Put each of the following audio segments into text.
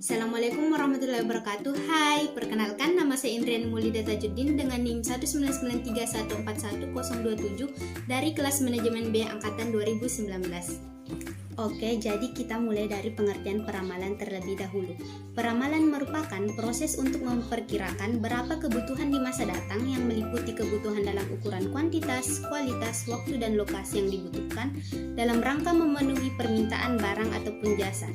Assalamualaikum warahmatullahi wabarakatuh. Hai, perkenalkan nama saya Indrian Mulida Tajuddin dengan NIM 19931410027 dari kelas manajemen B angkatan 2019. Oke, jadi kita mulai dari pengertian peramalan terlebih dahulu. Peramalan merupakan proses untuk memperkirakan berapa kebutuhan di masa datang yang meliputi kebutuhan dalam ukuran kuantitas, kualitas, waktu, dan lokasi yang dibutuhkan dalam rangka memenuhi permintaan barang ataupun jasa.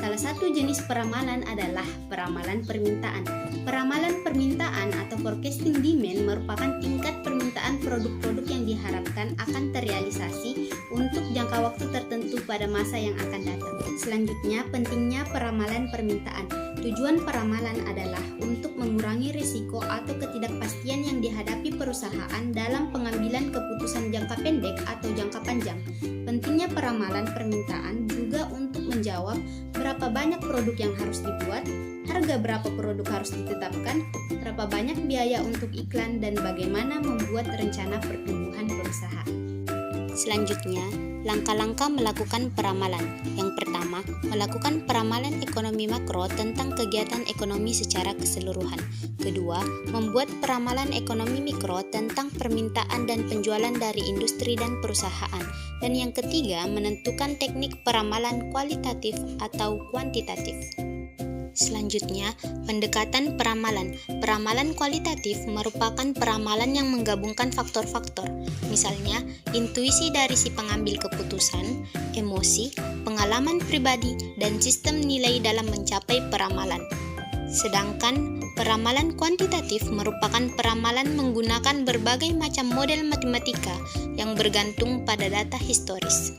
Salah satu jenis peramalan adalah peramalan permintaan. Peramalan permintaan atau forecasting demand merupakan tingkat permintaan produk-produk yang diharapkan akan terrealisasi untuk jangka waktu tertentu pada masa yang akan datang. Selanjutnya, pentingnya peramalan permintaan. Tujuan peramalan adalah untuk mengurangi risiko atau ketidakpastian yang dihadapi perusahaan dalam pengambilan keputusan jangka pendek atau jangka panjang. Pentingnya peramalan permintaan juga untuk menjawab berapa banyak produk yang harus dibuat, harga berapa produk harus ditetapkan, berapa banyak biaya untuk iklan, dan bagaimana membuat rencana pertumbuhan perusahaan. Selanjutnya, langkah-langkah melakukan peramalan. Yang pertama, melakukan peramalan ekonomi makro tentang kegiatan ekonomi secara keseluruhan. Kedua, membuat peramalan ekonomi mikro tentang permintaan dan penjualan dari industri dan perusahaan. Dan yang ketiga, menentukan teknik peramalan kualitatif atau kuantitatif. Selanjutnya, pendekatan peramalan. Peramalan kualitatif merupakan peramalan yang menggabungkan faktor-faktor, misalnya intuisi dari si pengambil keputusan, emosi, pengalaman pribadi, dan sistem nilai dalam mencapai peramalan. Sedangkan peramalan kuantitatif merupakan peramalan menggunakan berbagai macam model matematika yang bergantung pada data historis.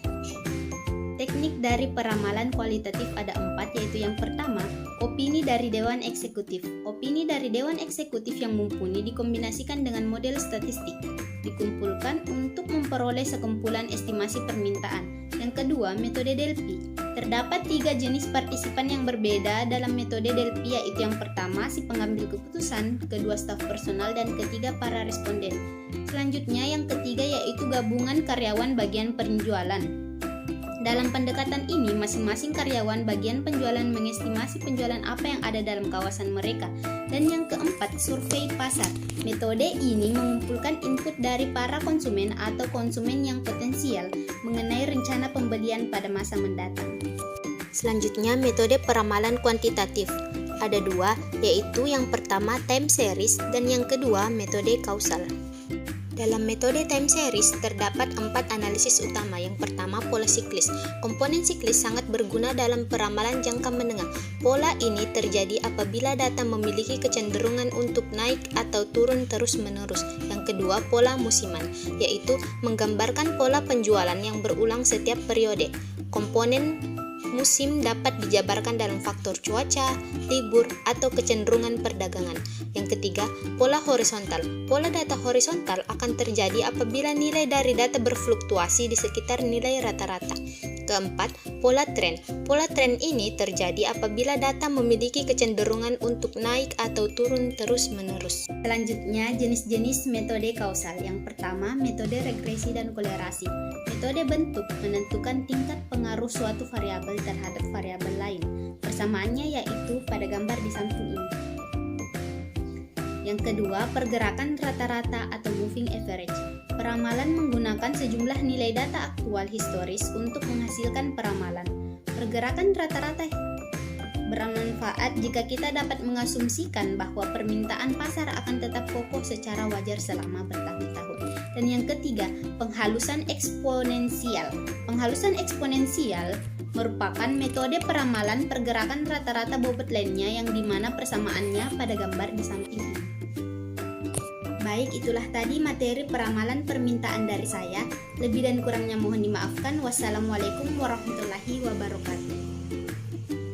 Teknik dari peramalan kualitatif ada 4, yaitu yang pertama, opini dari Dewan Eksekutif. Opini dari Dewan Eksekutif yang mumpuni dikombinasikan dengan model statistik, dikumpulkan untuk memperoleh sekumpulan estimasi permintaan. Yang kedua, metode Delphi. Terdapat 3 jenis partisipan yang berbeda dalam metode Delphi, yaitu yang pertama, si pengambil keputusan, kedua, staf personal, dan ketiga, para responden. Selanjutnya, yang ketiga yaitu gabungan karyawan bagian penjualan. Dalam pendekatan ini, masing-masing karyawan bagian penjualan mengestimasi penjualan apa yang ada dalam kawasan mereka. Dan yang keempat, survei pasar. Metode ini mengumpulkan input dari para konsumen atau konsumen yang potensial mengenai rencana pembelian pada masa mendatang. Selanjutnya, metode peramalan kuantitatif. Ada 2, yaitu yang pertama time series dan yang kedua metode kausal. Dalam metode time series terdapat 4 analisis utama. Yang pertama, pola siklis. Komponen siklis sangat berguna dalam peramalan jangka menengah. Pola ini terjadi apabila data memiliki kecenderungan untuk naik atau turun terus-menerus. Yang kedua, pola musiman, yaitu menggambarkan pola penjualan yang berulang setiap periode. Komponen musim dapat dijabarkan dalam faktor cuaca, libur, atau kecenderungan perdagangan. Yang ketiga, pola horizontal. Pola data horizontal akan terjadi apabila nilai dari data berfluktuasi di sekitar nilai rata-rata. Keempat, pola tren. Pola tren ini terjadi apabila data memiliki kecenderungan untuk naik atau turun terus-menerus. Selanjutnya, jenis-jenis metode kausal. Yang pertama, metode regresi dan kolerasi. Metode bentuk menentukan tingkat pengaruh suatu variabel terhadap variabel lain. Persamaannya yaitu pada gambar di samping ini. Yang kedua, pergerakan rata-rata atau moving average. Peramalan menggunakan sejumlah nilai data aktual historis untuk menghasilkan peramalan. Pergerakan rata-rata bermanfaat jika kita dapat mengasumsikan bahwa permintaan pasar akan tetap kokoh secara wajar selama bertahun-tahun. Dan yang ketiga, penghalusan eksponensial. Penghalusan eksponensial merupakan metode peramalan pergerakan rata-rata bobot lainnya yang dimana persamaannya pada gambar di samping ini. Baik, itulah tadi materi peramalan permintaan dari saya. Lebih dan kurangnya mohon dimaafkan. Wassalamualaikum warahmatullahi wabarakatuh.